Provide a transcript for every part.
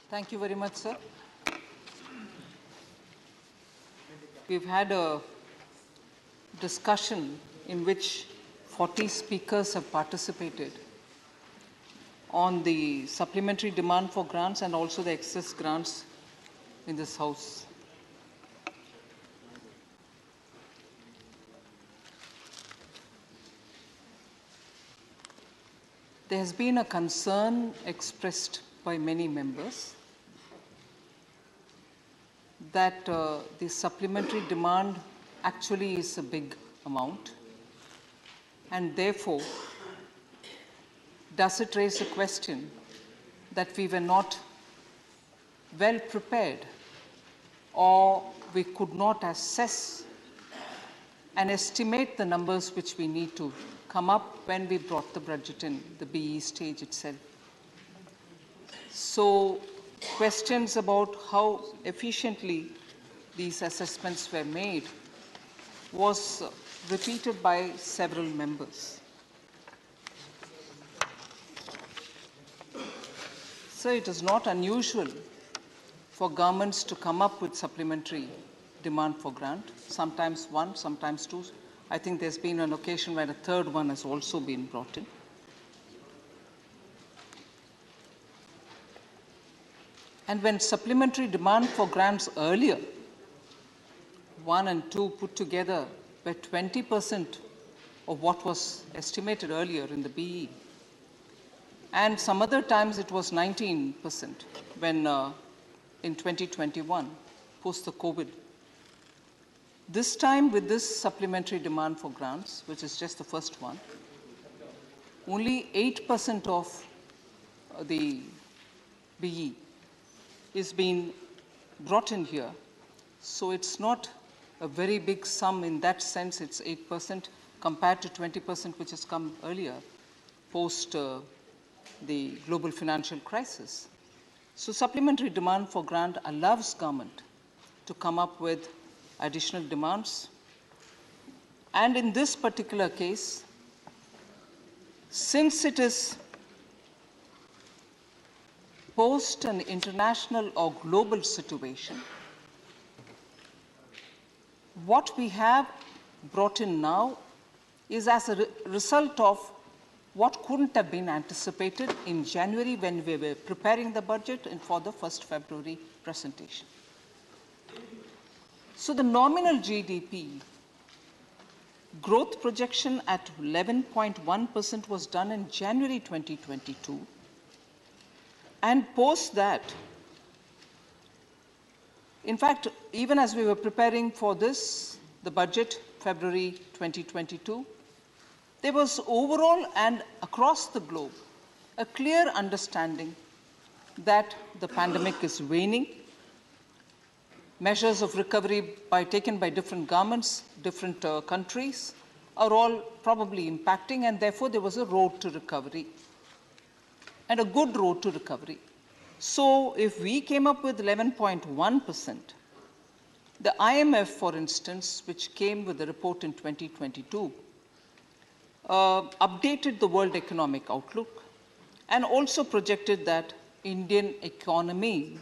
Thank you very much, sir. We've had a discussion in which 40 speakers have participated on the supplementary demand for grants and also the excess grants in this House. There has been a concern expressed by many members that the supplementary demand actually is a big amount, and therefore does it raise a question that we were not well prepared or we could not assess and estimate the numbers which we need to come up when we brought the budget in the BE stage itself. So questions about how efficiently these assessments were made was repeated by several members. So it is not unusual for governments to come up with supplementary demand for grant, sometimes one, sometimes two. I think there's been an occasion where a third one has also been brought in. And when supplementary demand for grants earlier, 1 and 2 put together, were 20% of what was estimated earlier in the BE. And some other times it was 19% when in 2021, post the COVID. This time with this supplementary demand for grants, which is just the first one, only 8% of the BE is being brought in here. So it's not a very big sum in that sense. It's 8% compared to 20% which has come earlier post the global financial crisis. So supplementary demand for grant allows government to come up with additional demands. And in this particular case, since it is post an international or global situation, what we have brought in now is as a result of what couldn't have been anticipated in January when we were preparing the budget and for the 1st February presentation. So the nominal GDP growth projection at 11.1% was done in January 2022. And post that, in fact, even as we were preparing for this, the budget, February 2022, there was overall and across the globe a clear understanding that the pandemic is waning. Measures of recovery taken by different governments, different countries are all probably impacting, and therefore there was a road to recovery and a good road to recovery. So if we came up with 11.1%, the IMF, for instance, which came with the report in 2022, updated the World Economic Outlook and also projected that Indian economy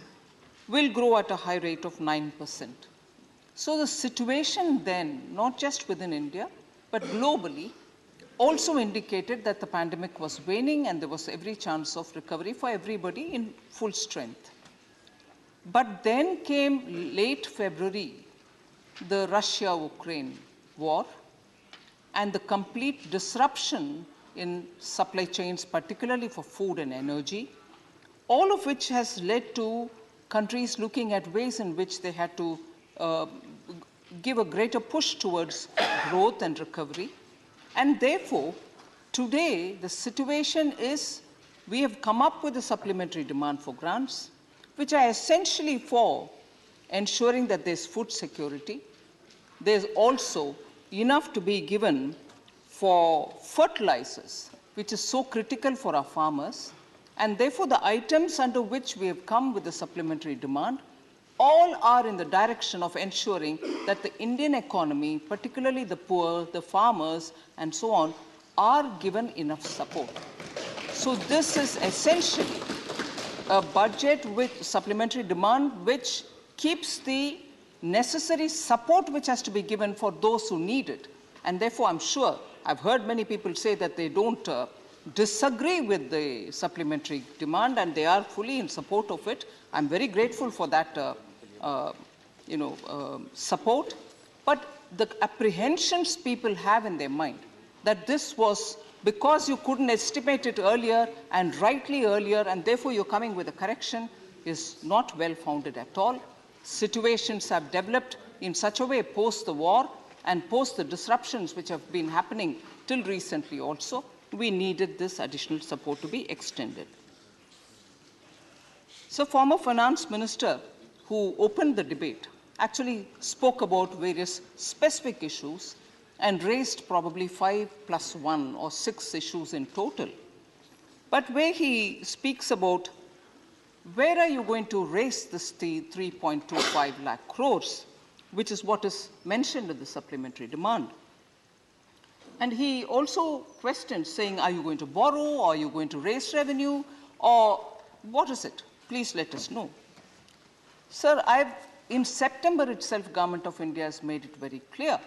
will grow at a high rate of 9%. So the situation then, not just within India, but globally, also indicated that the pandemic was waning and there was every chance of recovery for everybody in full strength. But then came late February, the Russia-Ukraine war, and the complete disruption in supply chains, particularly for food and energy, all of which has led to countries looking at ways in which they had to give a greater push towards growth and recovery. And therefore, today, the situation is we have come up with a supplementary demand for grants, which are essentially for ensuring that there's food security. There's also enough to be given for fertilizers, which is so critical for our farmers. And therefore, the items under which we have come with the supplementary demand all are in the direction of ensuring that the Indian economy, particularly the poor, the farmers, and so on, are given enough support. So this is essentially a budget with supplementary demand which keeps the necessary support which has to be given for those who need it. And therefore, I'm sure, I've heard many people say that they don't disagree with the supplementary demand and they are fully in support of it. I'm very grateful for that support. But the apprehensions people have in their mind that this was because you couldn't estimate it earlier and rightly earlier and therefore you're coming with a correction is not well founded at all. Situations have developed in such a way post the war and post the disruptions which have been happening till recently also, we needed this additional support to be extended. So former Finance Minister who opened the debate actually spoke about various specific issues and raised probably 5 + 1 or 6 issues in total. But where he speaks about where are you going to raise this 3.25 lakh crores, which is what is mentioned in the supplementary demand. And he also questioned, saying, are you going to borrow, or are you going to raise revenue, or what is it? Please let us know. Sir, in September itself, Government of India has made it very clear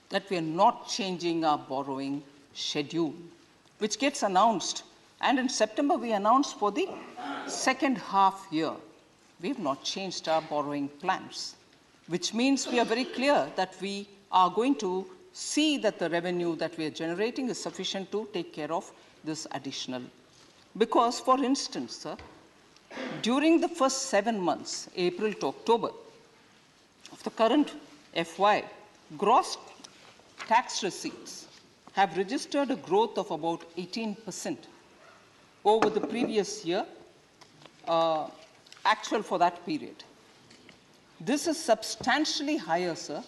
that we are not changing our borrowing schedule, which gets announced. And in September, we announced for the second half year. We have not changed our borrowing plans, which means we are very clear that we are going to see that the revenue that we are generating is sufficient to take care of this additional. Because, for instance, sir, during the first 7 months, April to October, of the current FY, gross tax receipts have registered a growth of about 18% over the previous year, actual for that period. This is substantially higher, sir,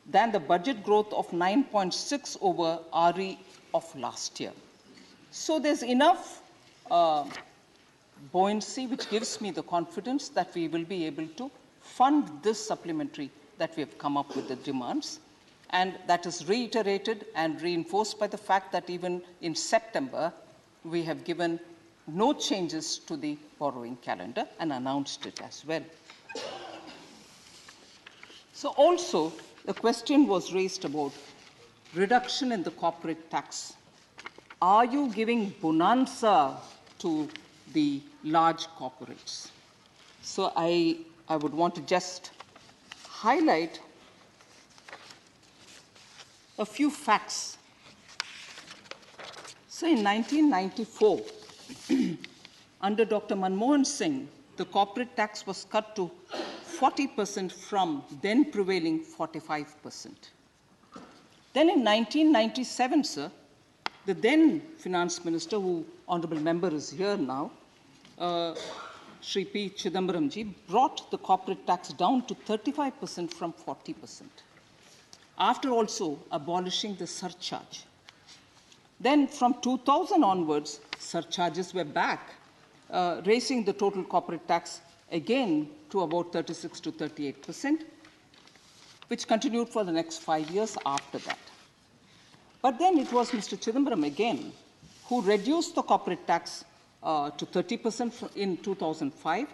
than the budget growth of 9.6 over RE of last year. So there's enough buoyancy which gives me the confidence that we will be able to fund this supplementary that we have come up with the demands. And that is reiterated and reinforced by the fact that even in September, we have given no changes to the borrowing calendar and announced it as well. So also, the question was raised about reduction in the corporate tax. Are you giving bonanza to the large corporates? So I would want to just highlight a few facts. So in 1994, under Dr. Manmohan Singh, the corporate tax was cut to 40% from then prevailing 45%. Then in 1997, sir, the then finance minister, who honorable member is here now, Shri P. Chidambaramji, brought the corporate tax down to 35% from 40%, after also abolishing the surcharge. Then from 2000 onwards, surcharges were back, raising the total corporate tax again to about 36 to 38%, which continued for the next 5 years after that. But then it was Mr. Chidambaram again who reduced the corporate tax to 30% in 2005,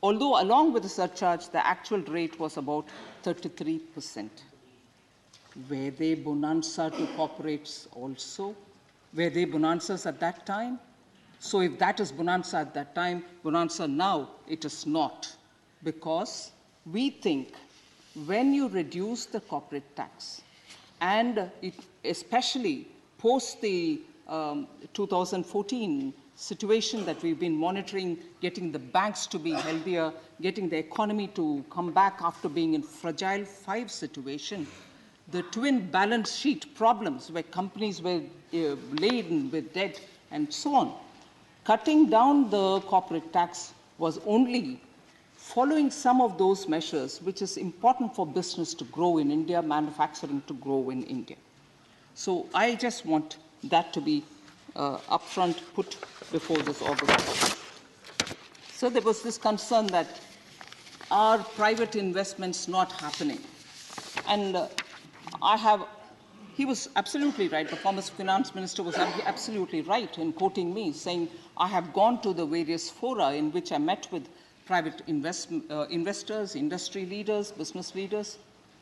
although along with the surcharge, the actual rate was about 33%. Were they bonanza to corporates also? Were they bonanzas at that time? So if that is bonanza at that time, bonanza now, it is not. Because we think when you reduce the corporate tax, and especially post the 2014 situation that we've been monitoring, getting the banks to be healthier, getting the economy to come back after being in fragile 5 situation, the twin balance sheet problems where companies were laden with debt and so on. Cutting down the corporate tax was only following some of those measures, which is important for business to grow in India, manufacturing to grow in India. So I just want that to be upfront put before this August. So there was this concern that are private investments not happening? And I have he was absolutely right. The former finance minister was absolutely right in quoting me, saying, I have gone to the various fora in which I met with private investors, industry leaders, business leaders,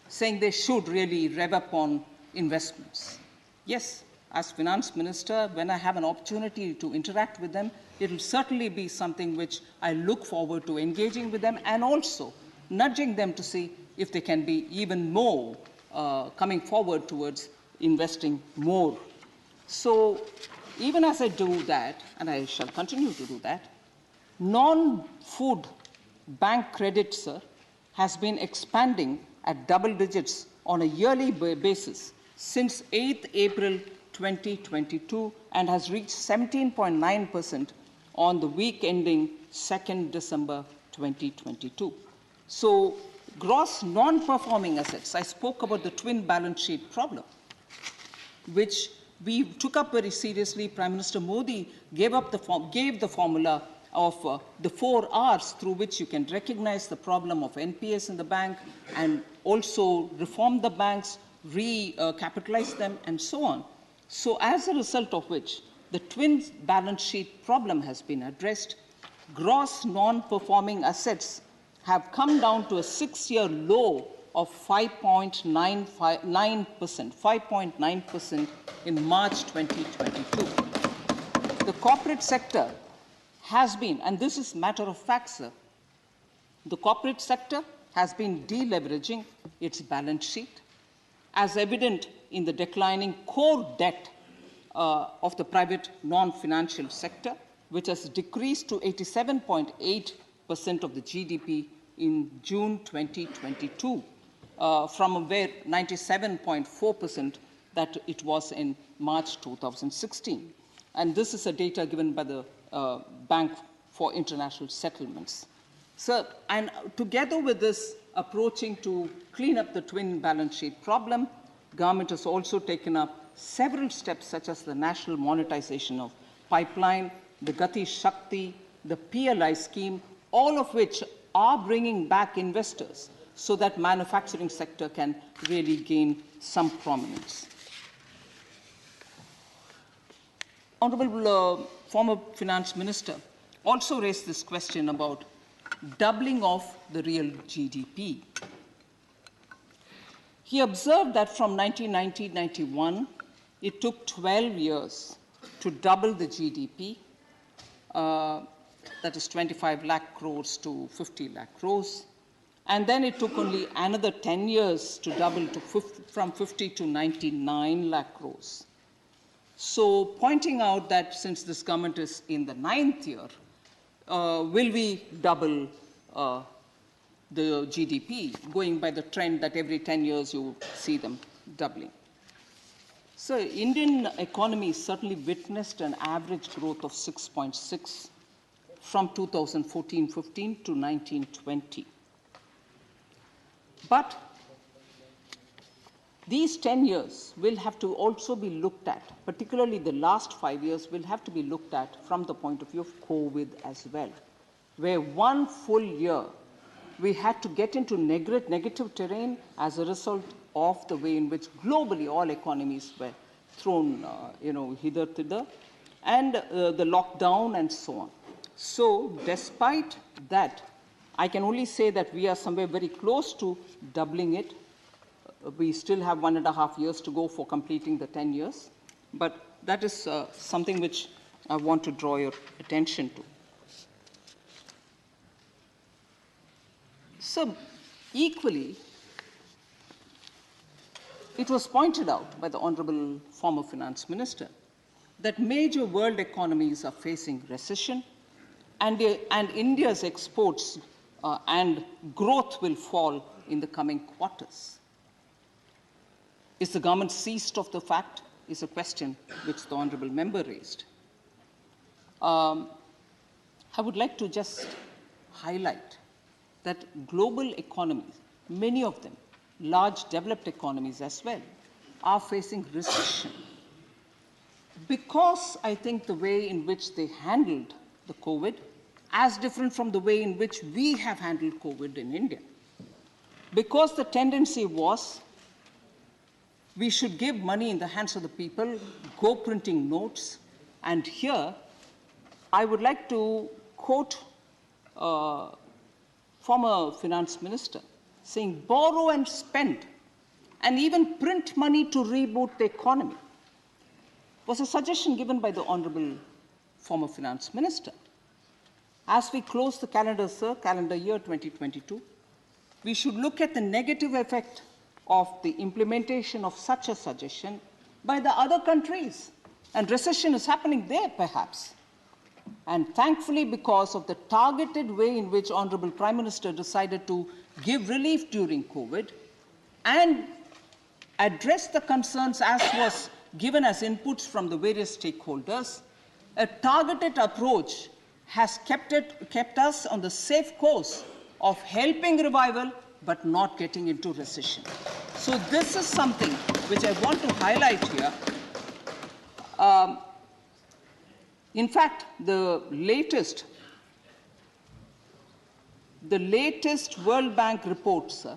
saying they should really rev up on investments. Yes, as finance minister, when I have an opportunity to interact with them, it will certainly be something which I look forward to engaging with them and also nudging them to see if they can be even more coming forward towards investing more. So even as I do that, and I shall continue to do that, non-food bank credit, sir, has been expanding at double digits on a yearly basis since 8th April 2022 and has reached 17.9% on the week ending 2nd December 2022. So gross non-performing assets, I spoke about the twin balance sheet problem, which we took up very seriously. Prime Minister Modi gave the formula of the 4 R's through which you can recognize the problem of NPS in the bank and also reform the banks, recapitalize them, and so on. So as a result of which, the twin balance sheet problem has been addressed. Gross non-performing assets have come down to a 6-year low of 5.9% in March 2022. The corporate sector has been, and this is matter of fact, sir, the corporate sector has been deleveraging its balance sheet, as evident in the declining core debt of the private non-financial sector, which has decreased to 87.8% of the GDP in June 2022, from where 97.4% that it was in March 2016. And this is a data given by the Bank for International Settlements. So, and together with this approaching to clean up the twin balance sheet problem, government has also taken up several steps such as the national monetization of pipeline, the Gati Shakti, the PLI scheme, all of which are bringing back investors so that manufacturing sector can really gain some prominence. Honorable former finance minister also raised this question about doubling of the real GDP. He observed that from 1990-91, it took 12 years to double the GDP, that is 25 lakh crores to 50 lakh crores. And then it took only another 10 years to double to from 50 to 99 lakh crores. So pointing out that since this government is in the 9th year, will we double the GDP, going by the trend that every 10 years you see them doubling? So Indian economy certainly witnessed an average growth of 6.6 from 2014-15 to 19-20. But these 10 years will have to also be looked at, particularly the last 5 years will have to be looked at from the point of view of COVID as well, where 1 full year we had to get into negative terrain as a result of the way in which globally all economies were thrown hither-thither, and the lockdown and so on. So despite that, I can only say that we are somewhere very close to doubling it. We still have 1.5 years to go for completing the 10 years, but that is something which I want to draw your attention to. So equally, it was pointed out by the Honorable former Finance Minister that major world economies are facing recession, and India's exports and growth will fall in the coming quarters. Is the government seized of the fact? Is a question which the Honorable Member raised. I would like to just highlight that global economies, many of them, large developed economies as well, are facing recession. Because I think the way in which they handled the COVID, as different from the way in which we have handled COVID in India. Because the tendency was we should give money in the hands of the people, go printing notes. And here, I would like to quote former finance minister saying, borrow and spend, and even print money to reboot the economy, was a suggestion given by the Honorable former finance minister. As we close the calendar, sir, calendar year 2022, we should look at the negative effect of the implementation of such a suggestion by the other countries. And recession is happening there, perhaps. And thankfully, because of the targeted way in which Honorable Prime Minister decided to give relief during COVID and address the concerns as was given as inputs from the various stakeholders, a targeted approach has kept us on the safe course of helping revival but not getting into recession. So this is something which I want to highlight here. In fact, the latest World Bank report, sir,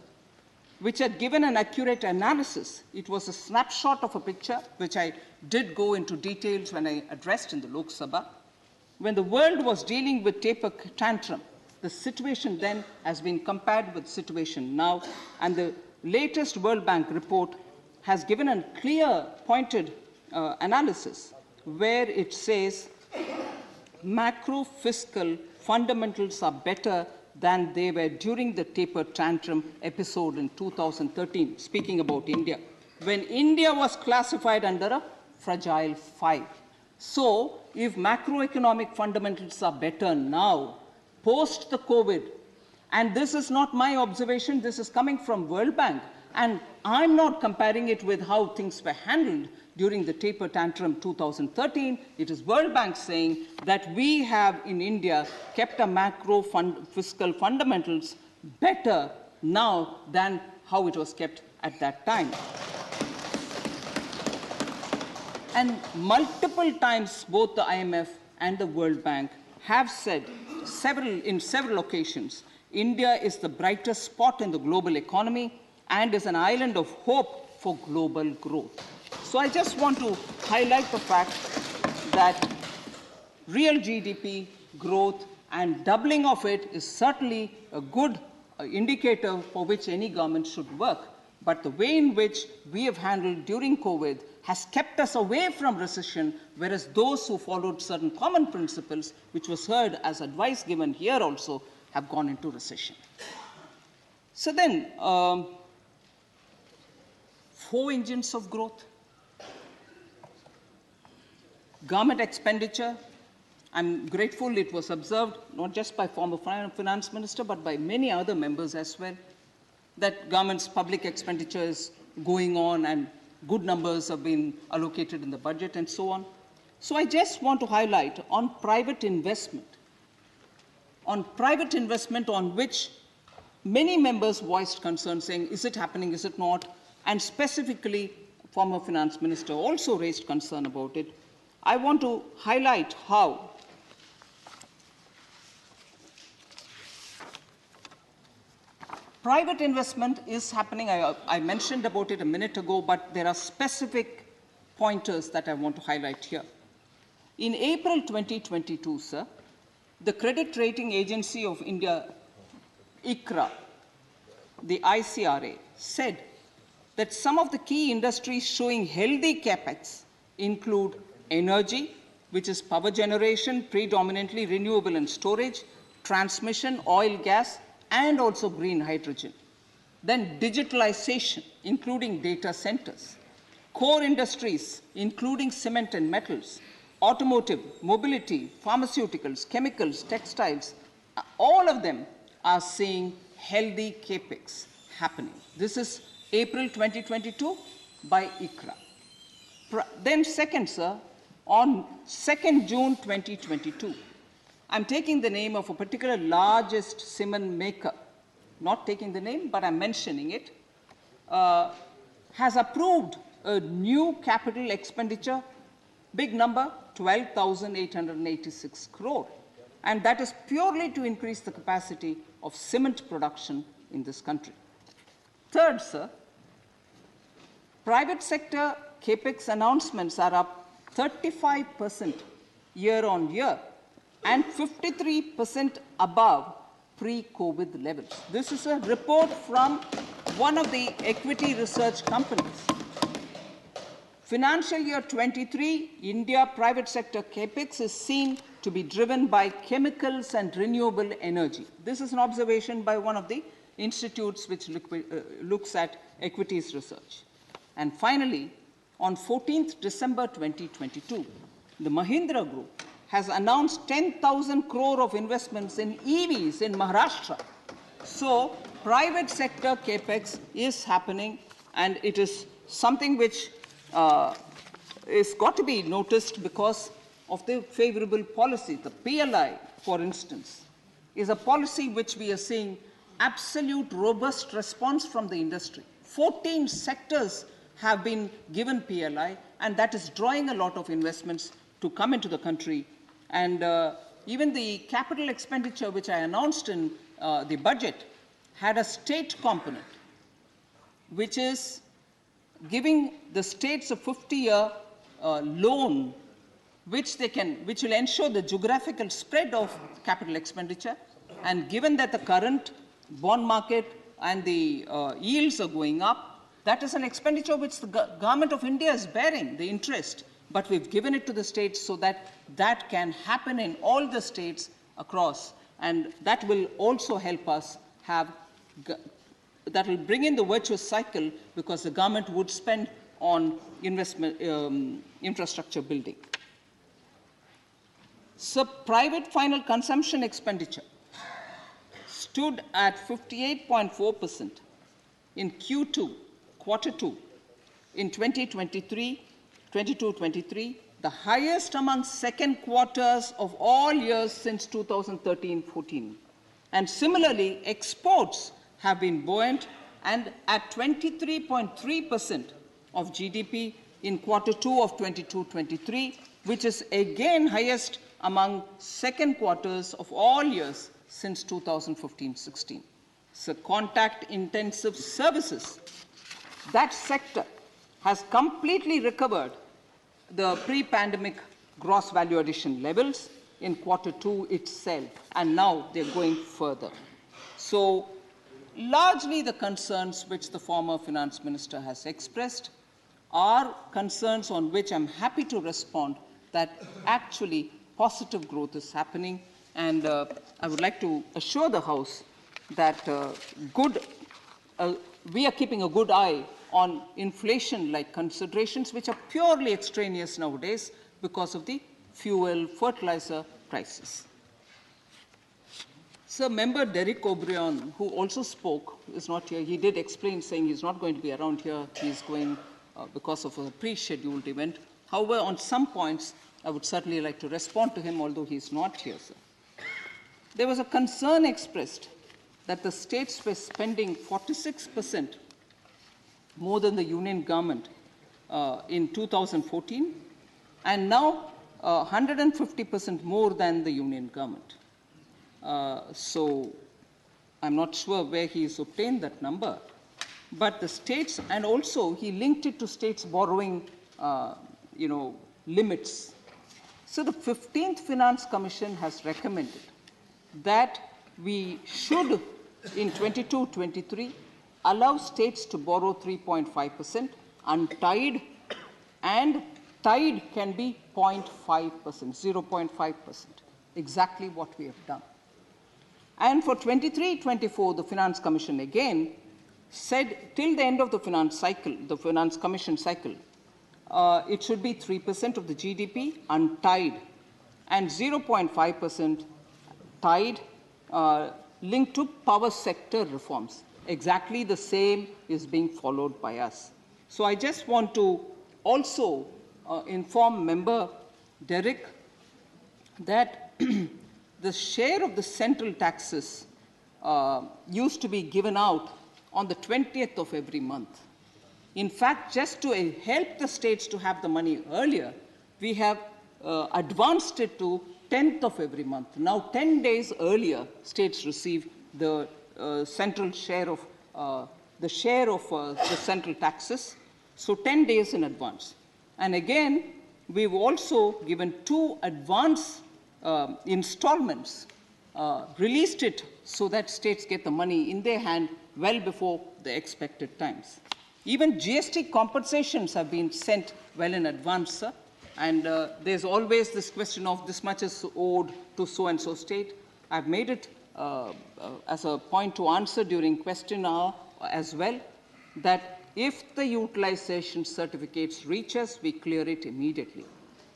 which had given an accurate analysis, it was a snapshot of a picture, which I did go into details when I addressed in the Lok Sabha. When the world was dealing with taper tantrum, the situation then has been compared with the situation now, and the latest World Bank report has given a clear, pointed analysis where it says macro fiscal fundamentals are better than they were during the taper tantrum episode in 2013, speaking about India, when India was classified under a fragile 5. So, if macroeconomic fundamentals are better now, post the COVID, and this is not my observation, this is coming from World Bank, and I'm not comparing it with how things were handled during the taper tantrum 2013. It is World Bank saying that we have in India kept our fiscal fundamentals better now than how it was kept at that time. And multiple times, both the IMF and the World Bank have said in several occasions, India is the brightest spot in the global economy and is an island of hope for global growth. So I just want to highlight the fact that real GDP growth and doubling of it is certainly a good indicator for which any government should work. But the way in which we have handled during COVID has kept us away from recession, whereas those who followed certain common principles, which was heard as advice given here also, have gone into recession. So then, 4 engines of growth. Government expenditure. I'm grateful it was observed, not just by former finance minister, but by many other members as well, that government's public expenditure is going on and good numbers have been allocated in the budget and so on. So I just want to highlight on private investment on which many members voiced concern saying, is it happening, is it not? And specifically, former finance minister also raised concern about it. I want to highlight how private investment is happening. I mentioned about it a minute ago, but there are specific pointers that I want to highlight here. In April 2022, sir, the credit rating agency of India, ICRA, the ICRA, said that some of the key industries showing healthy capex include energy, which is power generation, predominantly renewable and storage, transmission, oil, gas, and also green hydrogen. Then digitalization, including data centers. Core industries, including cement and metals, automotive, mobility, pharmaceuticals, chemicals, textiles, all of them are seeing healthy capex happening. This is April 2022 by ICRA. Then second, sir, on 2nd June 2022, I'm taking the name of a particular largest cement maker, not taking the name, but I'm mentioning it, has approved a new capital expenditure, big number, 12,886 crore. And that is purely to increase the capacity of cement production in this country. Third, sir, Private sector capex announcements are up 35% year on year and 53% above pre-COVID levels. This is a report from one of the equity research companies. Financial year 23, India private sector capex is seen to be driven by chemicals and renewable energy. This is an observation by one of the institutes which looks at equities research. And finally, on 14th December 2022, the Mahindra Group has announced 10,000 crore of investments in EVs in Maharashtra. So, private sector capex is happening, and it is something which is got to be noticed because of the favorable policy. The PLI, for instance, is a policy which we are seeing absolute robust response from the industry. 14 sectors have been given PLI, and that is drawing a lot of investments to come into the country. And even the capital expenditure, which I announced in the budget, had a state component, which is giving the states a 50-year loan, which will ensure the geographical spread of capital expenditure. And given that the current bond market and the yields are going up, that is an expenditure which the government of India is bearing, the interest. But we've given it to the states so that that can happen in all the states across. And that will also help us that will bring in the virtuous cycle, because the government would spend on investment, infrastructure building. So private final consumption expenditure stood at 58.4% in quarter two, in 22-23, the highest among second quarters of all years since 2013-14. And similarly, exports have been buoyant and at 23.3% of GDP in quarter two of 22-23, which is again highest among second quarters of all years since 2015-16. So contact-intensive services, that sector has completely recovered the pre-pandemic gross value addition levels in quarter two itself, and now they're going further. So largely the concerns which the former finance minister has expressed are concerns on which I'm happy to respond, that actually positive growth is happening. And I would like to assure the House that we are keeping a good eye on inflation-like considerations, which are purely extraneous nowadays because of the fuel, fertilizer prices. So Member Derek O'Brien, who also spoke, is not here. He did explain, saying he's not going to be around here. He's going because of a pre-scheduled event. However, on some points, I would certainly like to respond to him, although he's not here, sir. There was a concern expressed that the states were spending 46% more than the union government in 2014, and now 150% more than the union government. So I'm not sure where he's obtained that number, but the states, and also he linked it to states borrowing, limits. So the 15th Finance Commission has recommended that we should, in 22-23, allow states to borrow 3.5% untied, and tied can be 0.5%, 0.5%, exactly what we have done. And for 23-24, the Finance Commission again said till the end of the finance cycle, the Finance Commission cycle, it should be 3% of the GDP untied and 0.5% tied, linked to power sector reforms. Exactly the same is being followed by us. So I just want to also inform Member Derek that the share of the central taxes used to be given out on the 20th of every month. In fact, just to help the states to have the money earlier, we have advanced it to 10th of every month. Now, 10 days earlier, states receive the central share of the central taxes. So 10 days in advance. And again, we've also given 2 advance installments, released it so that states get the money in their hand well before the expected times. Even GST compensations have been sent well in advance, sir. And there's always this question of this much is owed to so-and-so state. I've made it as a point to answer during question hour as well, that if the utilization certificates reach us, we clear it immediately.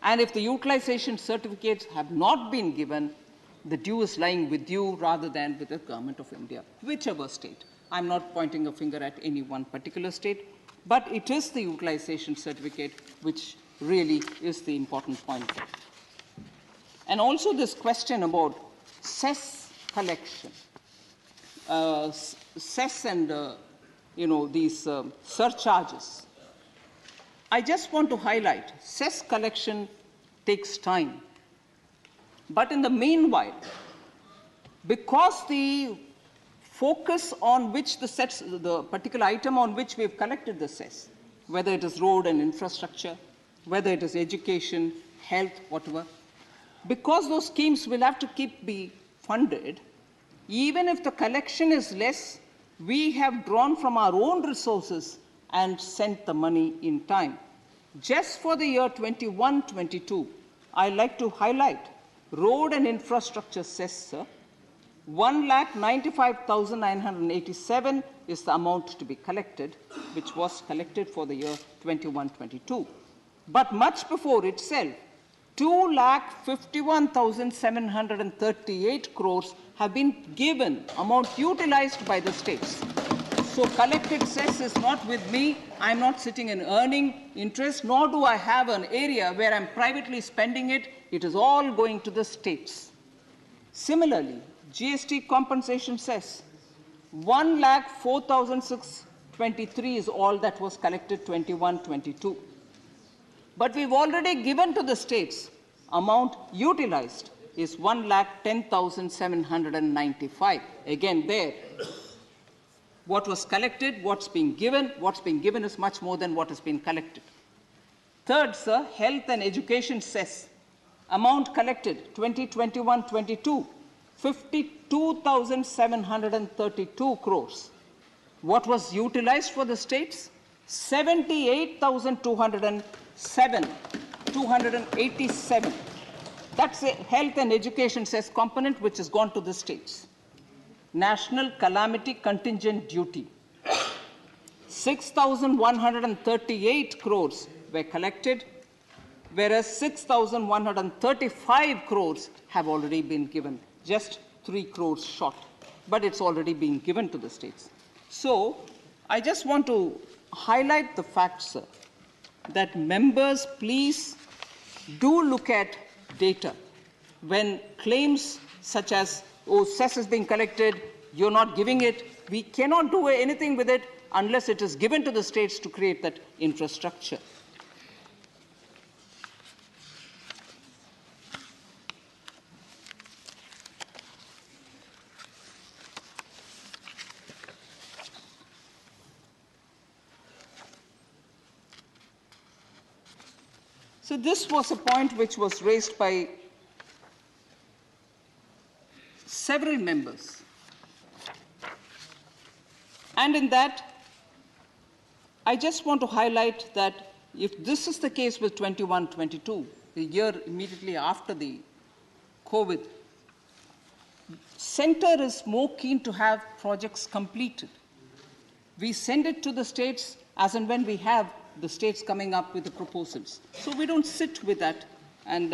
And if the utilization certificates have not been given, the due is lying with you rather than with the Government of India, whichever state. I'm not pointing a finger at any one particular state, but it is the utilization certificate which really is the important point. And also this question about cess collection, cess and these surcharges. I just want to highlight, cess collection takes time. But in the meanwhile, because the focus on which the particular item on which we've collected the cess, whether it is road and infrastructure, whether it is education, health, whatever, because those schemes will have to be funded, even if the collection is less, we have drawn from our own resources and sent the money in time. Just for the year 21-22, I'd like to highlight road and infrastructure cess, sir. 1,95,987 is the amount to be collected, which was collected for the year 21-22. But much before itself, 2,51,738 crores have been given, amount utilized by the states. So collected cess is not with me. I'm not sitting and earning interest, nor do I have an area where I'm privately spending it. It is all going to the states. Similarly, GST compensation cess, 1,04,623 is all that was collected 21-22. But we've already given to the states, amount utilized is 1,10,795. Again, there, what was collected, what's being given is much more than what has been collected. Third, sir, health and education cess, amount collected 2021-22, 52,732 crores. What was utilized for the states? 287. That's a health and education cess component which has gone to the states. National calamity contingent duty, 6,138 crores were collected, whereas 6,135 crores have already been given, just 3 crores short, but it's already been given to the states. So I just want to highlight the fact, sir, that members please do look at data. When claims such as, oh, cess is being collected, you're not giving it, we cannot do anything with it unless it is given to the states to create that infrastructure. So this was a point which was raised by several members. And in that, I just want to highlight that if this is the case with 21-22, the year immediately after the COVID, Center is more keen to have projects completed. We send it to the states as and when we have the states coming up with the proposals. So we don't sit with that and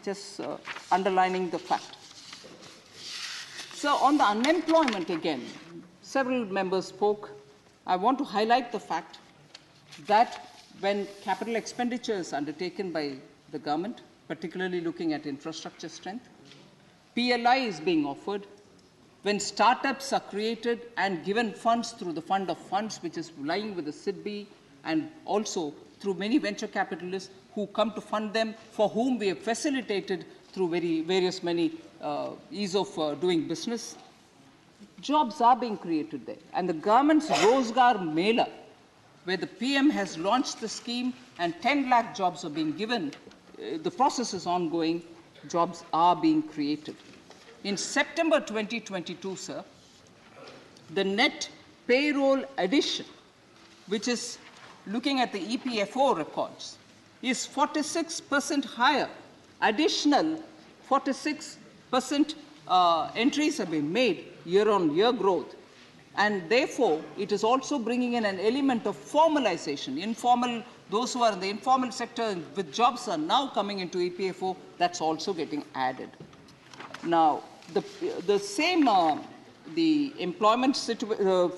just underlining the fact. So on the unemployment again, several members spoke. I want to highlight the fact that when capital expenditure is undertaken by the government, particularly looking at infrastructure strength, PLI is being offered. When startups are created and given funds through the fund of funds, which is lying with the SIDBI, and also through many venture capitalists who come to fund them, for whom we have facilitated through various many ease of doing business, jobs are being created there. And the government's Rozgar Mela where the PM has launched the scheme and 10 lakh jobs are being given. The process is ongoing. Jobs are being created. In September 2022, sir, the net payroll addition, which is looking at the EPFO records, is 46% higher. Additional 46% entries have been made year-on-year growth. And therefore, it is also bringing in an element of formalization. Informal, those who are in the informal sector with jobs are now coming into EPFO. That's also getting added. Now, the same, the employment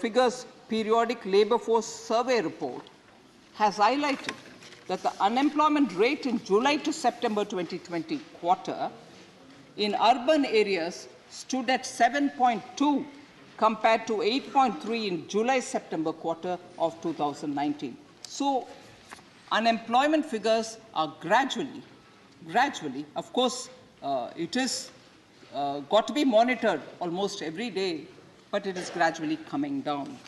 figures periodic labor force survey report has highlighted that the unemployment rate in July to September 2020 quarter in urban areas stood at 7.2 compared to 8.3 in July-September quarter of 2019. So, unemployment figures are gradually, of course, it is got to be monitored almost every day, but it is gradually coming down.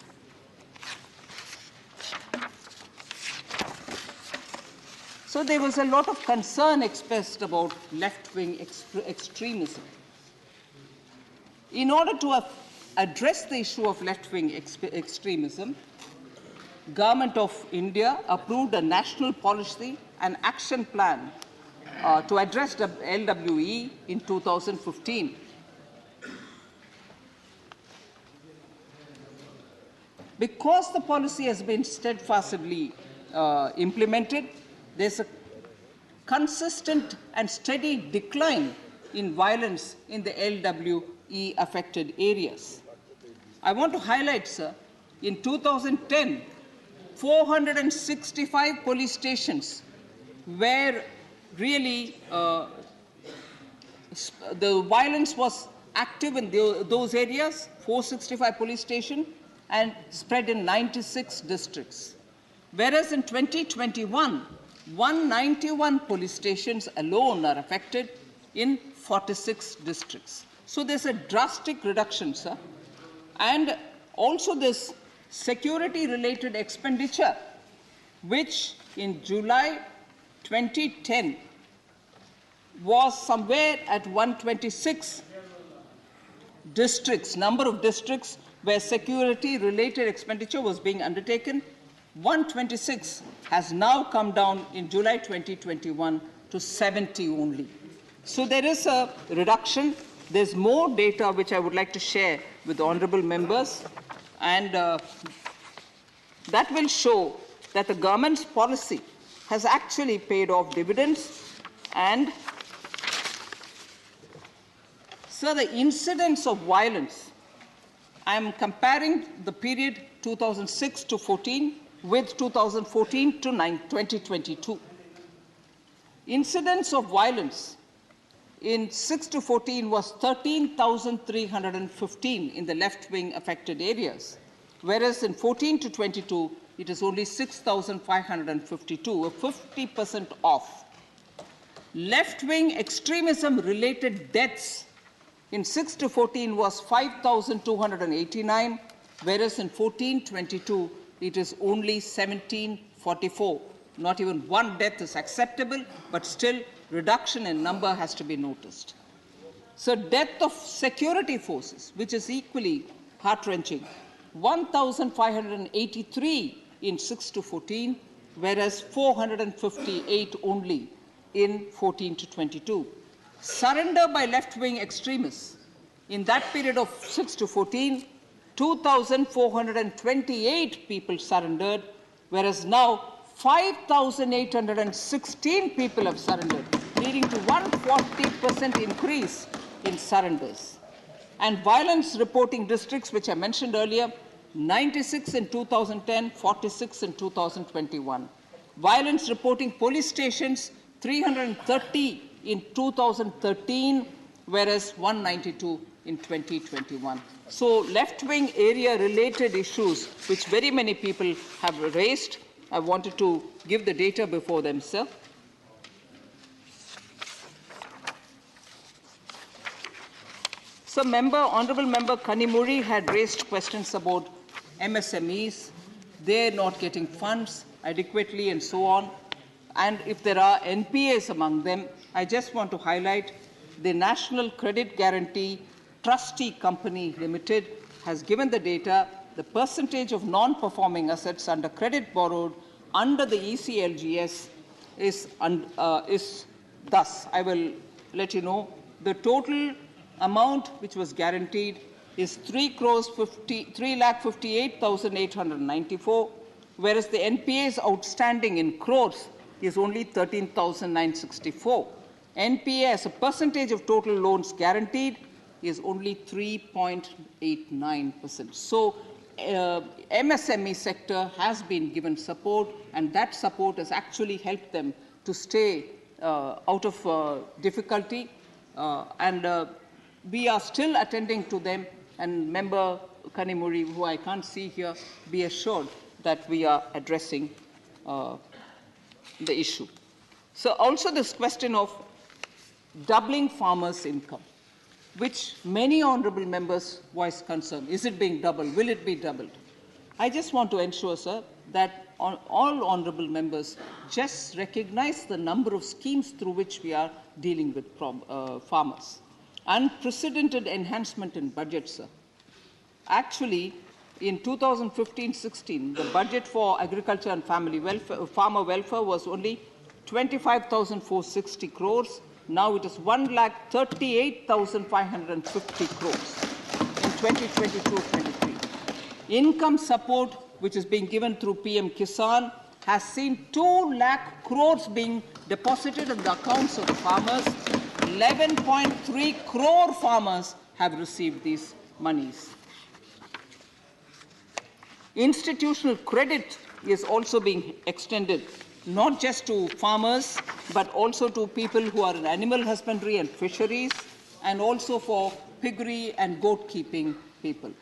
So there was a lot of concern expressed about left-wing extremism. In order to address the issue of left-wing extremism, Government of India approved a national policy and action plan to address the LWE in 2015. Because the policy has been steadfastly implemented, there's a consistent and steady decline in violence in the LWE affected areas. I want to highlight, sir, in 2010, 465 police stations where really the violence was active in those areas, 465 police stations, and spread in 96 districts. Whereas in 2021, 191 police stations alone are affected in 46 districts. So there's a drastic reduction, sir. And also this security-related expenditure, which in July 2010 was somewhere at 126 districts, number of districts where security-related expenditure was being undertaken. 126 has now come down in July 2021 to 70 only. So there is a reduction. There's more data which I would like to share with the honorable members, and that will show that the government's policy has actually paid off dividends. And so the incidence of violence, I am comparing the period 2006 to 14 with 2014 to 2022. Incidence of violence in 6 to 14 was 13,315 in the left-wing affected areas, whereas in 14 to 22, it is only 6,552, a 50% off. Left-wing extremism-related deaths in 6 to 14 was 5,289, whereas in 14-22, it is only 1,744. Not even one death is acceptable, but still reduction in number has to be noticed. So death of security forces, which is equally heart-wrenching, 1,583 in 6 to 14, whereas 458 only in 14 to 22. Surrender by left-wing extremists in that period of 6 to 14, 2,428 people surrendered, whereas now 5,816 people have surrendered, leading to 140% increase in surrenders. And violence reporting districts, which I mentioned earlier, 96 in 2010, 46 in 2021. Violence reporting police stations, 330 in 2013, whereas 192 in 2021. So left-wing area-related issues, which very many people have raised, I wanted to give the data before them, sir. So Honorable Member Kanimuri had raised questions about MSMEs. they're not getting funds adequately and so on. And if there are NPAs among them, I just want to highlight the National Credit Guarantee Trustee Company Limited has given the data. The percentage of non-performing assets under credit borrowed under the ECLGS is thus. I will let you know. The total amount which was guaranteed is 3,58,894, whereas the NPAs outstanding in crores is only 13,964. NPA as a percentage of total loans guaranteed is only 3.89%. So MSME sector has been given support, and that support has actually helped them to stay out of difficulty. We are still attending to them. And Member Kanimuri, who I can't see here, be assured that we are addressing the issue. So also this question of doubling farmers' income, which many honourable members voiced concern. Is it being doubled? Will it be doubled? I just want to ensure, sir, that all honourable members just recognize the number of schemes through which we are dealing with farmers. Unprecedented enhancement in budget, sir. Actually, in 2015-16, the budget for agriculture and farmer welfare was only 25,460 crores. Now it is 1,38,550 crores in 2022-23. Income support, which is being given through PM Kisan, has seen 2 lakh crores being deposited in the accounts of the farmers. 11.3 crore farmers have received these monies. Institutional credit is also being extended, not just to farmers, but also to people who are in animal husbandry and fisheries, and also for piggery and goat keeping people.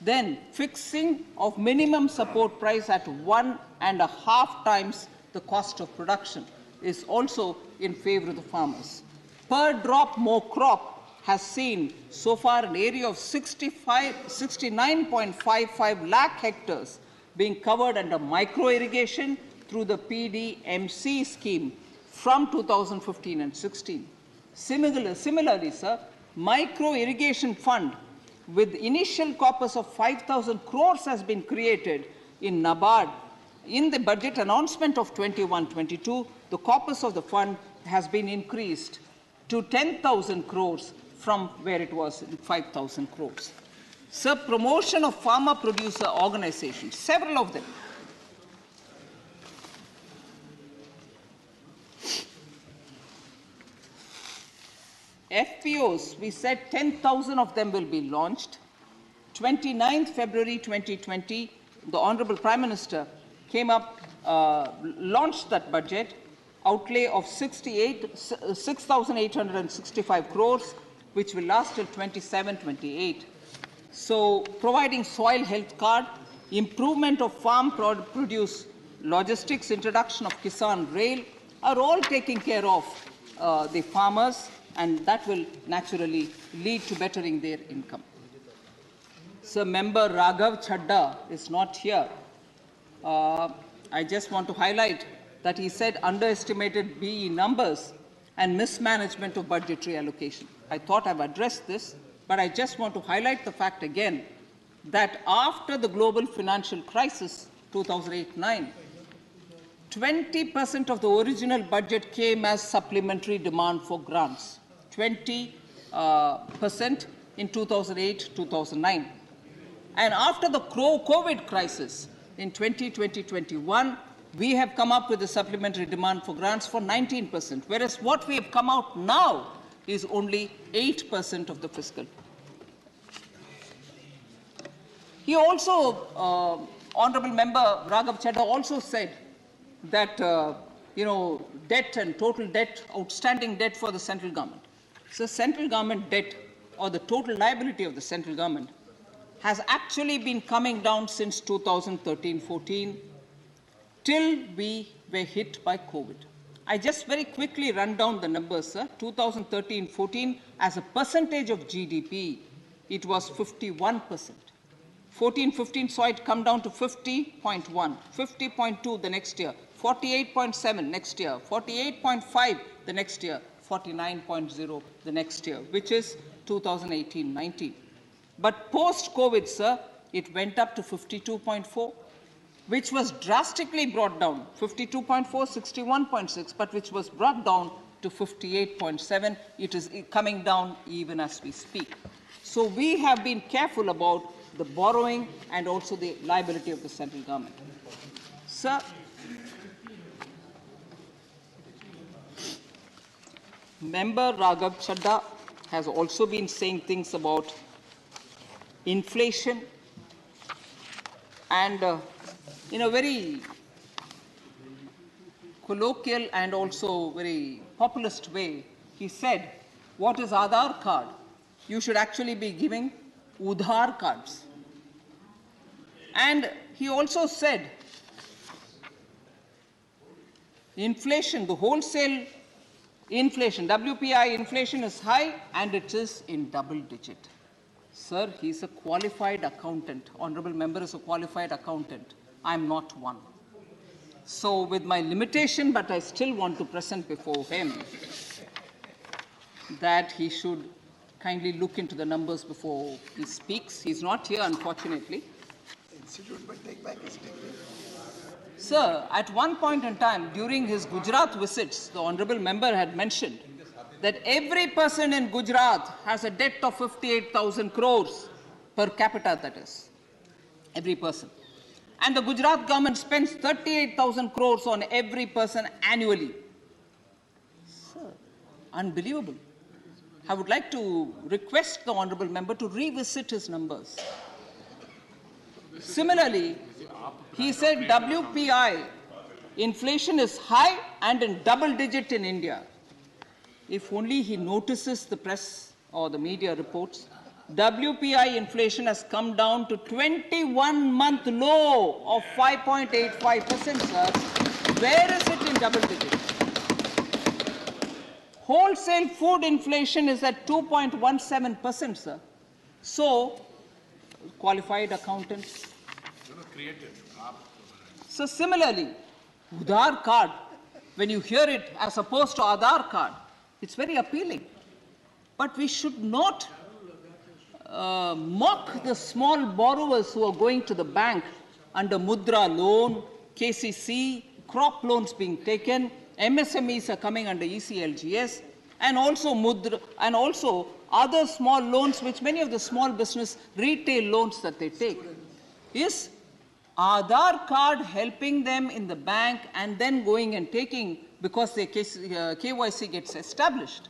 Then fixing of minimum support price at 1.5 times the cost of production is also in favor of the farmers. Per drop more crop has seen so far an area of 69.55 lakh hectares being covered under micro irrigation through the PDMC scheme from 2015 and 16. Similarly, sir, micro irrigation fund with initial corpus of 5,000 crores has been created in NABARD. In the budget announcement of 21-22, the corpus of the fund has been increased to 10,000 crores from where it was 5,000 crores. Sir, promotion of farmer producer organizations, several of them. FPOs, we said 10,000 of them will be launched. 29th February 2020, the Honorable Prime Minister came up, launched that budget, outlay of 6,865 crores, which will last till 27-28. So, providing soil health card, improvement of farm produce logistics, introduction of Kisan Rail are all taking care of the farmers, and that will naturally lead to bettering their income. So, Member Raghav Chadda is not here. I just want to highlight that he said underestimated BE numbers and mismanagement of budgetary allocation. I thought I've addressed this, but I just want to highlight the fact again that after the global financial crisis, 2008-9, 20% of the original budget came as supplementary demand for grants, 20% in 2008-2009. And after the COVID crisis in 2020-21, we have come up with a supplementary demand for grants for 19%, whereas what we have come out now is only 8% of the fiscal. He also, Honourable Member Raghav Chadha also said that, debt and total debt, outstanding debt for the central government. So central government debt, or the total liability of the central government, has actually been coming down since 2013-14 till we were hit by COVID. I just very quickly run down the numbers, sir. 2013-14, as a percentage of GDP, it was 51%. 14-15 saw it come down to 50.1, 50.2 the next year, 48.7 next year, 48.5 the next year, 49.0 the next year, which is 2018-19. But post-COVID, sir, it went up to 52.4, which was drastically brought down, 52.4, 61.6, but which was brought down to 58.7. It is coming down even as we speak. So we have been careful about the borrowing and also the liability of the central government. Sir, Member Raghav Chadha has also been saying things about inflation, and in a very colloquial and also very populist way, he said, what is Aadhaar card? You should actually be giving Udhar cards. And he also said, inflation, the wholesale inflation, WPI inflation is high and it is in double digit. Sir, he's a qualified accountant. Honorable member is a qualified accountant. I'm not one. So with my limitation, but I still want to present before him that he should kindly look into the numbers before he speaks. He's not here, unfortunately. Sir, at one point in time, during his Gujarat visits, the honorable member had mentioned that every person in Gujarat has a debt of 58,000 crores per capita, that is, every person. And the Gujarat government spends 38,000 crores on every person annually. Sir, unbelievable. I would like to request the honorable member to revisit his numbers. Similarly, he said WPI inflation is high and in double digit in India. If only he notices the press or the media reports, WPI inflation has come down to 21-month low of 5.85%, sir. Where is it in double digit? Wholesale food inflation is at 2.17%, sir. So, qualified accountants. So similarly, Udhar card, when you hear it as opposed to Aadhaar card, it's very appealing. But we should not mock the small borrowers who are going to the bank under Mudra loan, KCC, crop loans being taken, MSMEs are coming under ECLGS, and also Mudra, and also other small loans which many of the small business retail loans that they take. Is Aadhaar card helping them in the bank and then going and taking because their KYC gets established?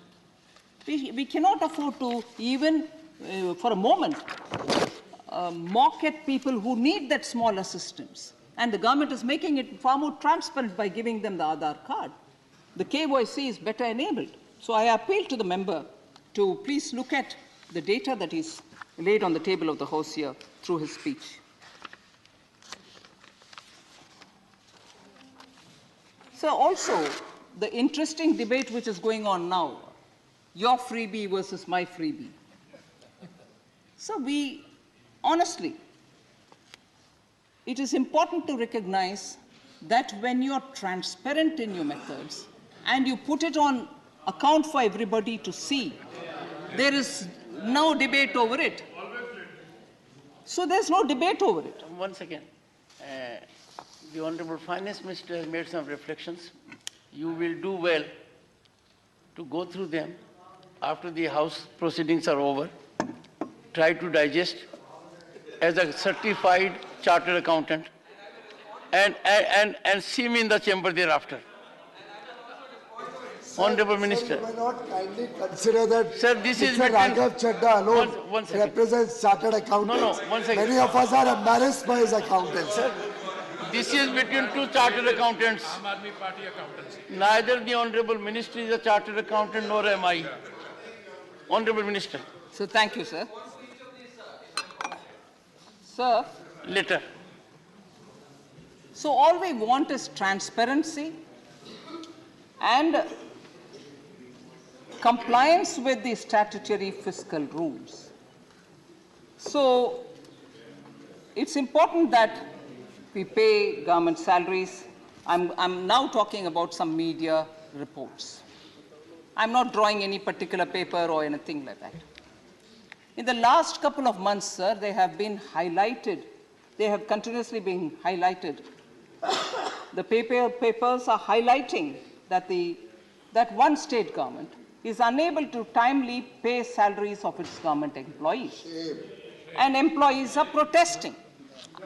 We cannot afford to even for a moment mock at people who need that small assistance. And the government is making it far more transparent by giving them the Aadhaar card. The KYC is better enabled. So I appeal to the member to please look at the data that is laid on the table of the House here through his speech. So also, the interesting debate which is going on now, your freebie versus my freebie. So we, honestly, it is important to recognize that when you're transparent in your methods and you put it on account for everybody to see, there is no debate over it. So there's no debate over it. One second. The Honorable Finance Minister made some reflections. You will do well to go through them after the House proceedings are over. Try to digest as a certified chartered accountant and see me in the chamber thereafter. Honorable Minister. Sir, you may not kindly consider that Sir, this is Mr. Raghav Chadha alone one represents chartered accountants. No, 1 second. Many of us are embarrassed by his accountants. Sir, this is between two chartered accountants. Neither the Honorable Minister is a chartered accountant nor am I. Honorable Minister. So thank you, sir. Sir. Later. So all we want is transparency and compliance with the statutory fiscal rules. So it's important that we pay government salaries. I'm now talking about some media reports. I'm not drawing any particular paper or anything like that. In the last couple of months, sir, they have been highlighted. They have continuously been highlighted. The papers are highlighting that, that one state government is unable to timely pay salaries of its government employees. And employees are protesting.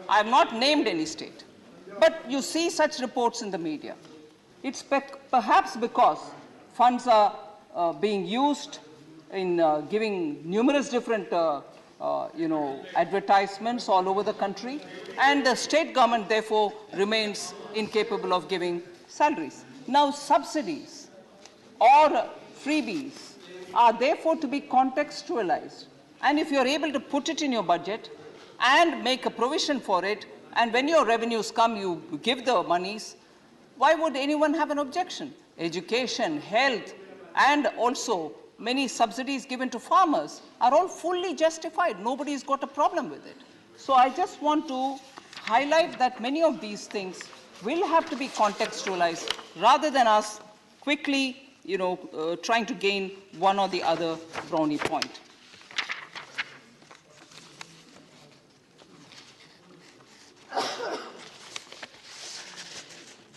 I have not named any state. But you see such reports in the media. It's perhaps because funds are being used in giving numerous different advertisements all over the country, and the state government therefore remains incapable of giving salaries. Now subsidies or freebies are therefore to be contextualized, and if you're able to put it in your budget and make a provision for it, and when your revenues come you give the monies, why would anyone have an objection? Education, health, and also many subsidies given to farmers are all fully justified. Nobody's got a problem with it. So I just want to highlight that many of these things will have to be contextualized rather than us quickly, trying to gain one or the other brownie point.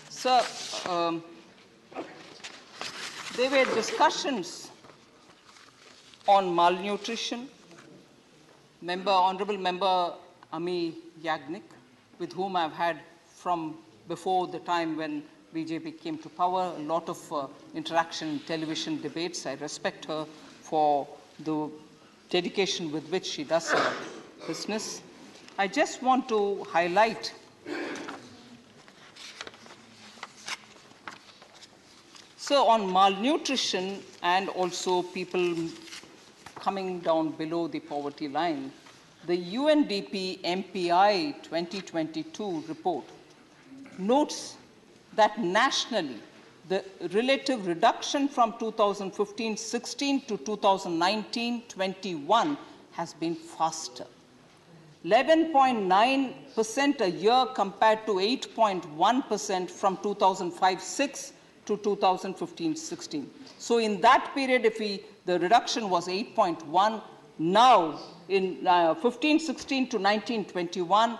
Sir, there were discussions on malnutrition. Honorable Member Ami Yagnik, with whom I've had from before the time when BJP came to power, a lot of interaction in television debates. I respect her for the dedication with which she does her business. I just want to highlight so on malnutrition and also people coming down below the poverty line, the UNDP MPI 2022 report notes that nationally, the relative reduction from 2015-16 to 2019-21 has been faster. 11.9% a year compared to 8.1% from 2005-6 to 2015-16. So in that period, the reduction was 8.1. Now, in 15-16 to 19-21,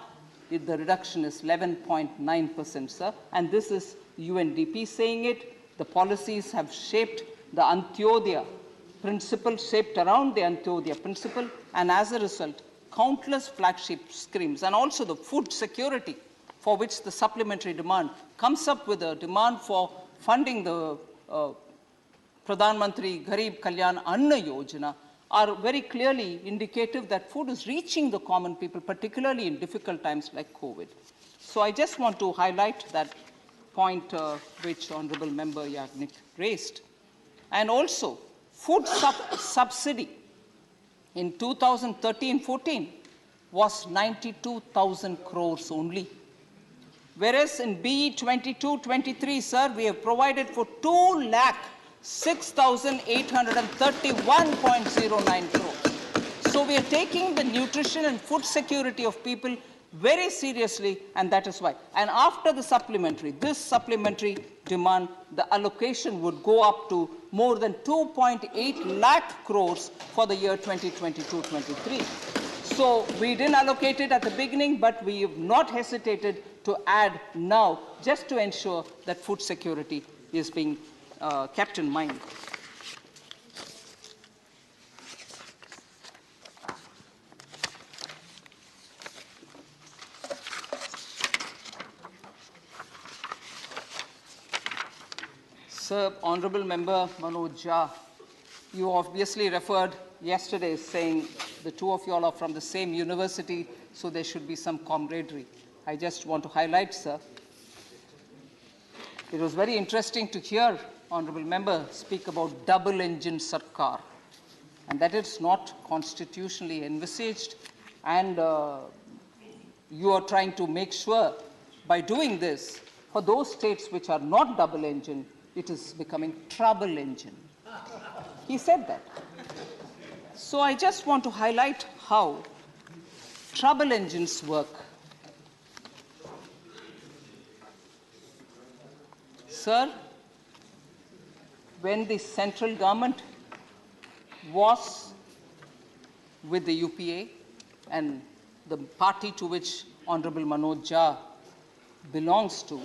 the reduction is 11.9%, sir. And this is UNDP saying it. The policies have shaped the Antyodaya principle, shaped around the Antyodaya principle, and as a result, countless flagship schemes, and also the food security, for which the supplementary demand comes up with a demand for funding the Pradhan Mantri Garib Kalyan Anna Yojana, are very clearly indicative that food is reaching the common people, particularly in difficult times like COVID. So I just want to highlight that point which Honorable Member Yagnik raised. And also, food subsidy in 2013-14 was 92,000 crores only. Whereas in BE 22-23, sir, we have provided for 2,06,831.09 crores. So we are taking the nutrition and food security of people very seriously, and that is why. And after the this supplementary demand, the allocation would go up to more than 2.8 lakh crores for the year 2022-23. So we didn't allocate it at the beginning, but we have not hesitated to add now, just to ensure that food security is being kept in mind. Sir, Honorable Member Manoj Jha, you obviously referred yesterday saying the two of you all are from the same university, so there should be some camaraderie. I just want to highlight, sir, it was very interesting to hear Honorable Member speak about double-engine Sarkar, and that it's not constitutionally envisaged, and you are trying to make sure by doing this, for those states which are not double-engine, it is becoming trouble engine. He said that. So I just want to highlight how trouble engines work. Sir, when the central government was with the UPA and the party to which Honorable Manoj Jha belongs to,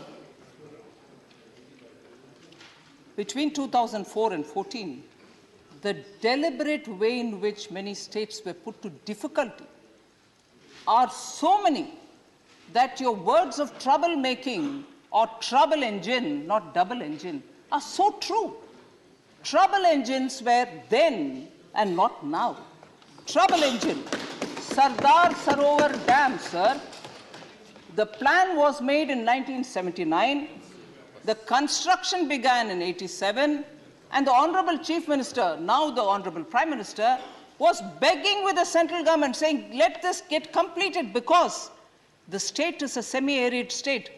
between 2004 and 14, the deliberate way in which many states were put to difficulty are so many that your words of troublemaking or trouble engine, not double engine, are so true. Trouble engines were then and not now. Trouble engine, Sardar Sarovar Dam, sir. The plan was made in 1979. The construction began in 87. And the Honorable Chief Minister, now the Honorable Prime Minister, was begging with the central government, saying, let this get completed because the state is a semi-arid state.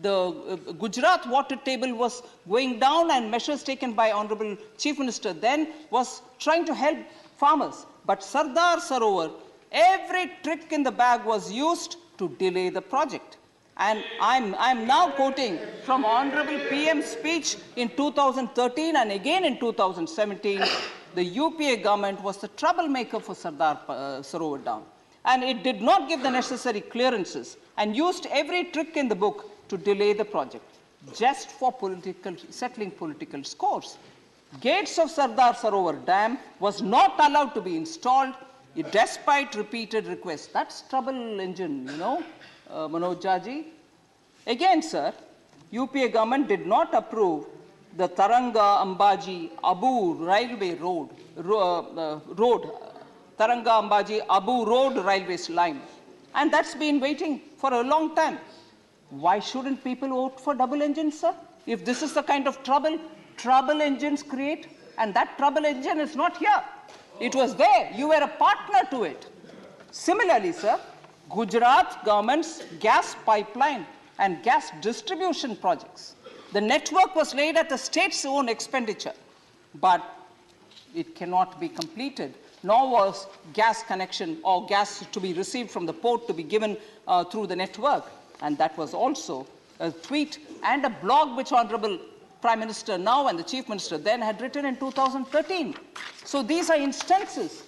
The Gujarat water table was going down and measures taken by Honorable Chief Minister then was trying to help farmers. But Sardar Sarovar, every trick in the bag was used to delay the project. And I'm now quoting from Honorable PM's speech in 2013 and again in 2017, the UPA government was the troublemaker for Sardar Sarovar Dam. And it did not give the necessary clearances and used every trick in the book to delay the project, just for settling political scores. Gates of Sardar Sarovar Dam was not allowed to be installed despite repeated requests. That's trouble engine, you know, Manoj Jha ji. Again, sir, UPA government did not approve the Taranga Ambaji Abu Railway Taranga Ambaji Abu Road railway line. And that's been waiting for a long time. Why shouldn't people vote for double engines, sir? If this is the kind of trouble engines create, and that trouble engine is not here. It was there. You were a partner to it. Similarly, sir, Gujarat government's gas pipeline and gas distribution projects. The network was laid at the state's own expenditure, but it cannot be completed, nor was gas connection or gas to be received from the port to be given through the network. And that was also a tweet and a blog which Honorable Prime Minister now and the Chief Minister then had written in 2013. So these are instances,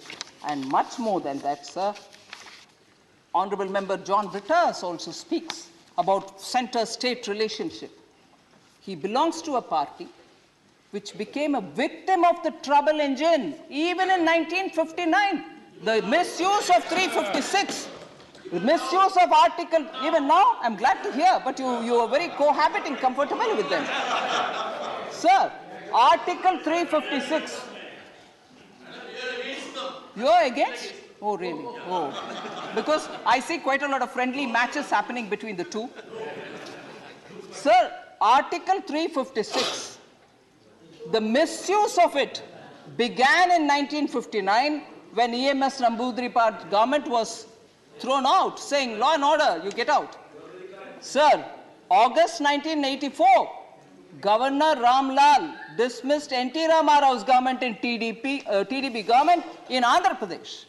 and much more than that, sir. Honorable Member John Britas also speaks about center-state relationship. He belongs to a party which became a victim of the trouble engine, even in 1959. The misuse of 356, the misuse of article, even now, I'm glad to hear, but you are very cohabiting comfortable with them. Sir, article 356. You are against? Oh, really? Oh. Because I see quite a lot of friendly matches happening between the two. Sir, article 356, the misuse of it began in 1959 when EMS Namboodiripad government was thrown out, saying, law and order, you get out. Sir, August 1984, Governor Ramlal dismissed N.T. Ramarao's government in TDP government in Andhra Pradesh.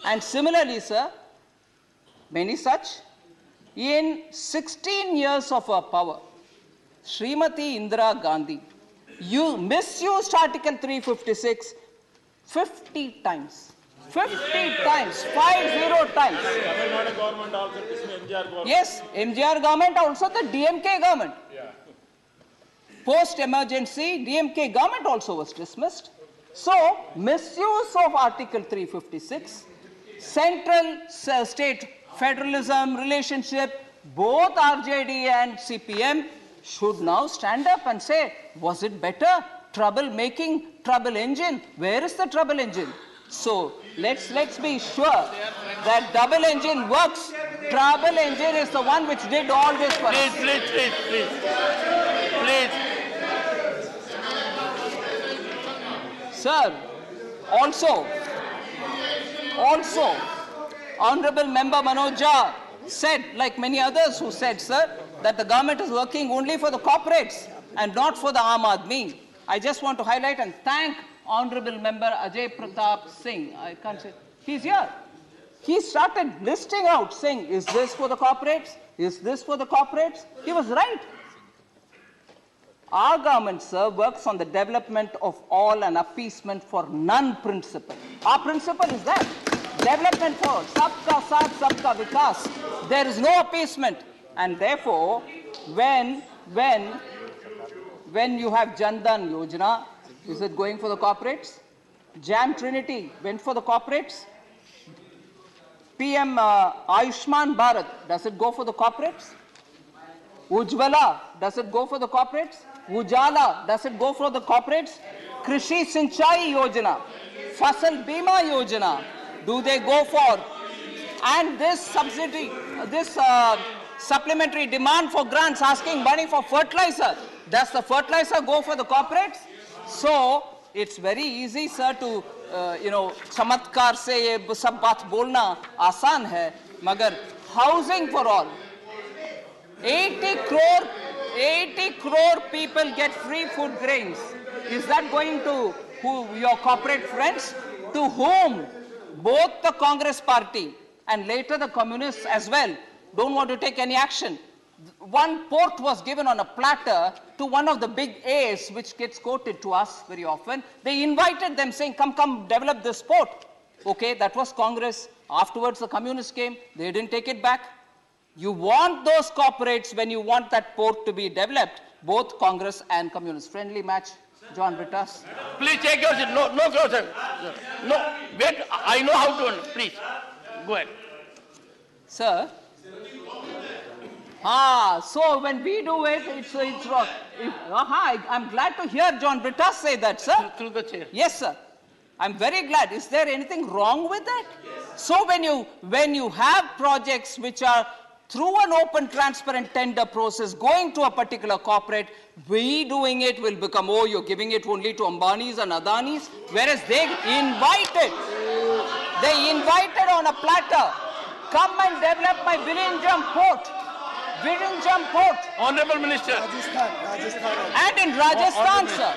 And similarly, sir, many such. In 16 years of her power, Srimati Indira Gandhi misused Article 356 50 times. 50 times, 50 times. Tamil Nadu government also dismissed MGR government. Yes, MGR government, also the DMK government. Yeah. Post-emergency, DMK government also was dismissed. So, misuse of Article 356, central state federalism relationship, both RJD and CPM should now stand up and say, was it better? Trouble making, trouble engine. Where is the trouble engine? So, let's be sure that double engine works. Trouble engine is the one which did all this for us. Please. Sir, also, Honorable Member Manoj Jha said, like many others who said, sir, that the government is working only for the corporates and not for the Aam Aadmi. I just want to highlight and thank Honorable Member Ajay Pratap Singh. I can't say, he's here. he started listing out, saying, is this for the corporates? Is this for the corporates? He was right. Our government, sir, works on the development of all and appeasement for none principle. Our principle is that. Development for sabka saath, sabka vikas. There is no appeasement. And therefore, when you have Jandan Yojana, is it going for the corporates? Jam Trinity went for the corporates. PM Ayushman Bharat, does it go for the corporates? Ujjwala, does it go for the corporates? Ujala, does it go for the corporates? Krishi Sinchai Yojana, Fasal Bima Yojana, do they go for? And this subsidy, this supplementary demand for grants asking money for fertilizer, does the fertilizer go for the corporates? So, it's very easy, sir, to, chamatkar se ye sab baat bolna aasan hai, magar housing for all. 80 crore people get free food grains. Is that going to your corporate friends? To whom both the Congress party and later the communists as well don't want to take any action. One port was given on a platter to one of the big A's, which gets quoted to us very often. They invited them saying, come, develop this port. Okay, that was Congress. Afterwards, the communists came. They didn't take it back. You want those corporates when you want that port to be developed, both Congress and communists. Friendly match, John Britas. Please take your seat. No, sir. No, wait, I know how to, please, go ahead. Sir, so when we do it, it's wrong. I'm glad to hear John Britas say that, sir. Through the chair. Yes, sir. I'm very glad. Is there anything wrong with that? Yes. So when you have projects which are through an open, transparent tender process going to a particular corporate, we doing it will become, oh, you're giving it only to Ambanis and Adanis, whereas they invited on a platter, come and develop my Virinjam port. Honorable Minister. Rajasthan. And in Rajasthan, sir.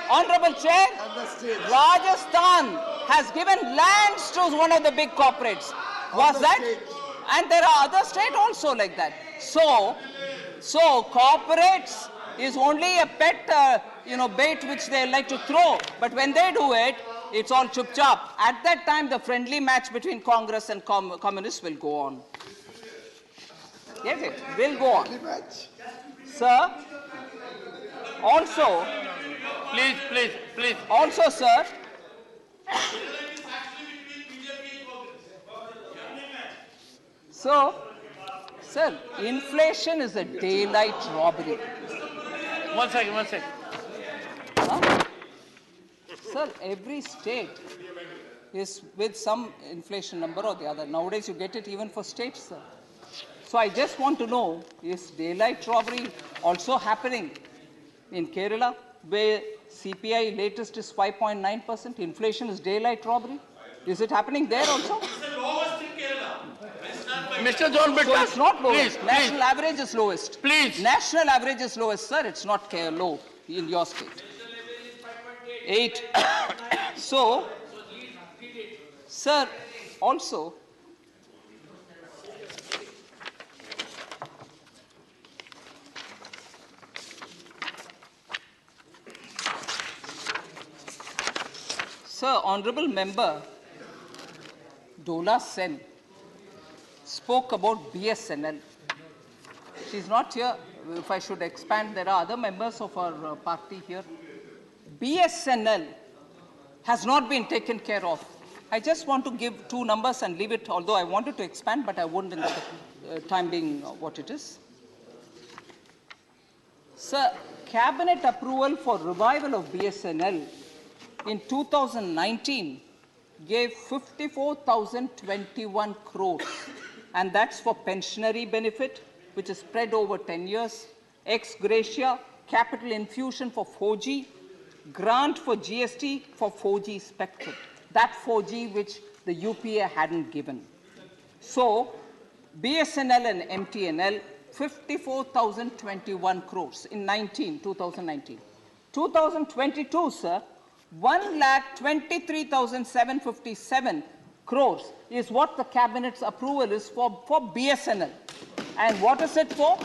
Honorable Chair, Rajasthan has given lands to one of the big corporates. Was that? And there are other states also like that. So corporates is only a pet, bait which they like to throw. But when they do it, it's all chup chop. At that time, the friendly match between Congress and communists will go on. Yes, it will go on. Sir, also, Please. also, sir, so, sir, inflation is a daylight robbery. One second. Huh? Sir, every state is with some inflation number or the other. Nowadays, you get it even for states, sir. So I just want to know, is daylight robbery also happening in Kerala, where CPI latest is 5.9%? Inflation is daylight robbery. Is it happening there also? Mr. John Britas. So it's not lowest. Please. National average is lowest. Please. National average is lowest, sir. It's not low in your state. 8. So, sir, also, Sir, Honorable Member Dola Sen spoke about BSNL. She's not here. If I should expand, there are other members of our party here. BSNL has not been taken care of. I just want to give 2 numbers and leave it, although I wanted to expand, but I wouldn't in the time being what it is. Sir, Cabinet approval for revival of BSNL in 2019 gave 54,021 crores, and that's for pensionary benefit, which is spread over 10 years, ex gratia, capital infusion for 4G, grant for GST for 4G spectrum, that 4G which the UPA hadn't given. So, BSNL and MTNL, 54,021 crores in 2019. 2022, sir, 1,23,757 crores is what the cabinet's approval is for BSNL. And what is it for?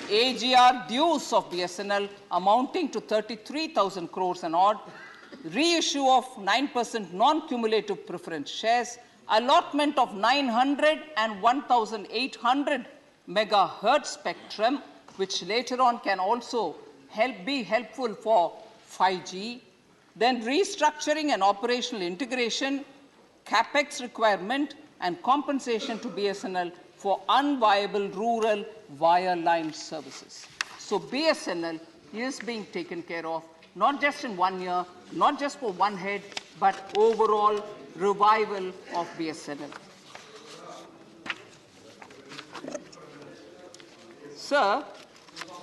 AGR dues of BSNL amounting to 33,000 crores and odd, reissue of 9% non-cumulative preference shares, allotment of 900 and 1,800 megahertz spectrum, which later on can also be helpful for 5G, then restructuring and operational integration, capex requirement, and compensation to BSNL for unviable rural wireline services. So BSNL is being taken care of, not just in 1 year, not just for one head, but overall revival of BSNL. Sir,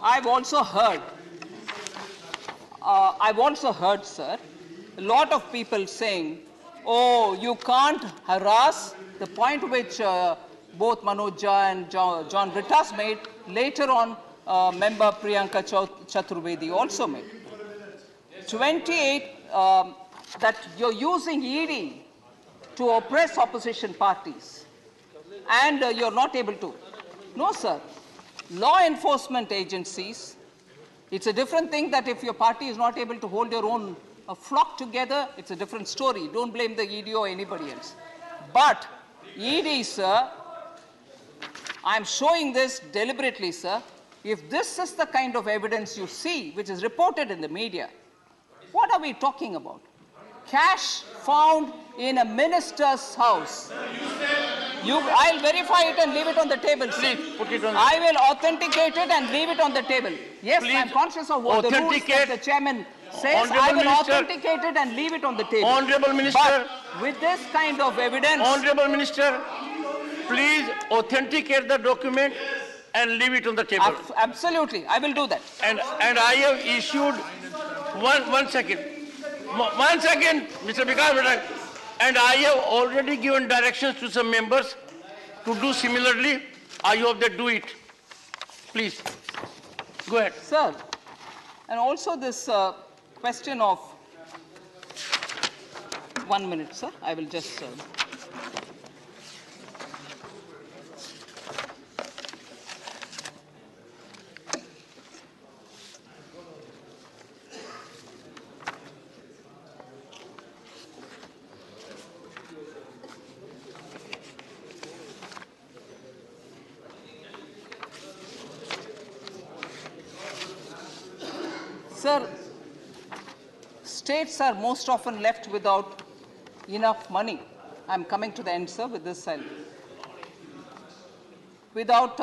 I've also heard, sir, a lot of people saying, oh, you can't harass, the point which both Manoj Jha and John Brittas made, later on member Priyanka Chaturvedi also made. 28, that you're using ED to oppress opposition parties, and you're not able to. No, sir. Law enforcement agencies, it's a different thing that if your party is not able to hold your own flock together, it's a different story. Don't blame the ED or anybody else. But ED, sir, I'm showing this deliberately, sir. If this is the kind of evidence you see, which is reported in the media, what are we talking about? Cash found in a minister's house. I'll verify it and leave it on the table, sir. Please, put it on. I will authenticate it and leave it on the table. Yes, Please I'm conscious of what the rules that the chairman says. I will authenticate it and leave it on the table. Honorable Minister. But with this kind of evidence. Honorable Minister, please authenticate the document and leave it on the table. Absolutely, I will do that. And I have issued, one second, Mr. Vikas, and I have already given directions to some members to do similarly. I hope they do it. Please, go ahead. Sir, and also this question of, 1 minute, sir, I will just... Sir, states are most often left without enough money. I'm coming to the end, sir, with this. Without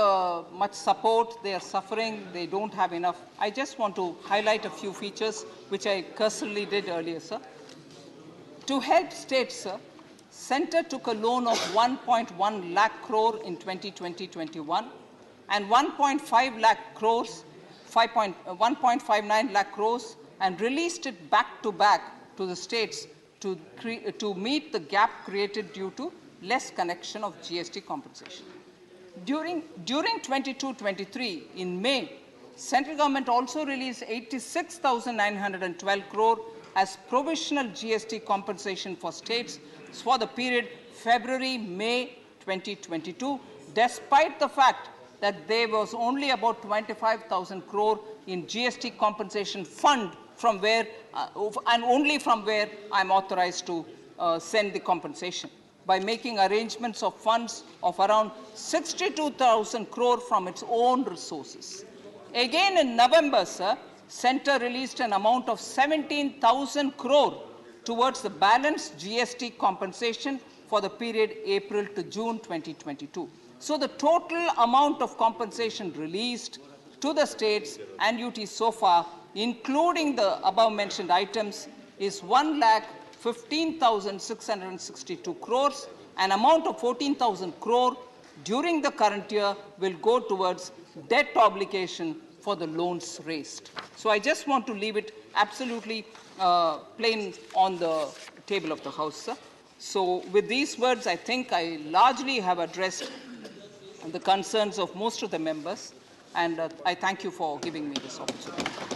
much support, they are suffering, they don't have enough. I just want to highlight a few features which I cursorily did earlier, sir. To help states, sir, Centre took a loan of 1.1 lakh crore in 2020-21 and 1.5 lakh crores 1.59 lakh crores and released it back to the states to meet the gap created due to less connection of GST compensation. During 22-23, in May, central government also released 86,912 crore as provisional GST compensation for states for the period February-May 2022, despite the fact that there was only about 25,000 crore in GST compensation fund from where, and only from where I'm authorized to send the compensation, by making arrangements of funds of around 62,000 crore from its own resources. Again in November, sir, Centre released an amount of 17,000 crore towards the balanced GST compensation for the period April to June 2022. So the total amount of compensation released to the states and UTs so far, including the above mentioned items, is 1,15,662 crores. An amount of 14,000 crore during the current year will go towards debt obligation for the loans raised. So I just want to leave it absolutely plain on the table of the House, sir. So with these words, I think I largely have addressed the concerns of most of the members, and I thank you for giving me this opportunity.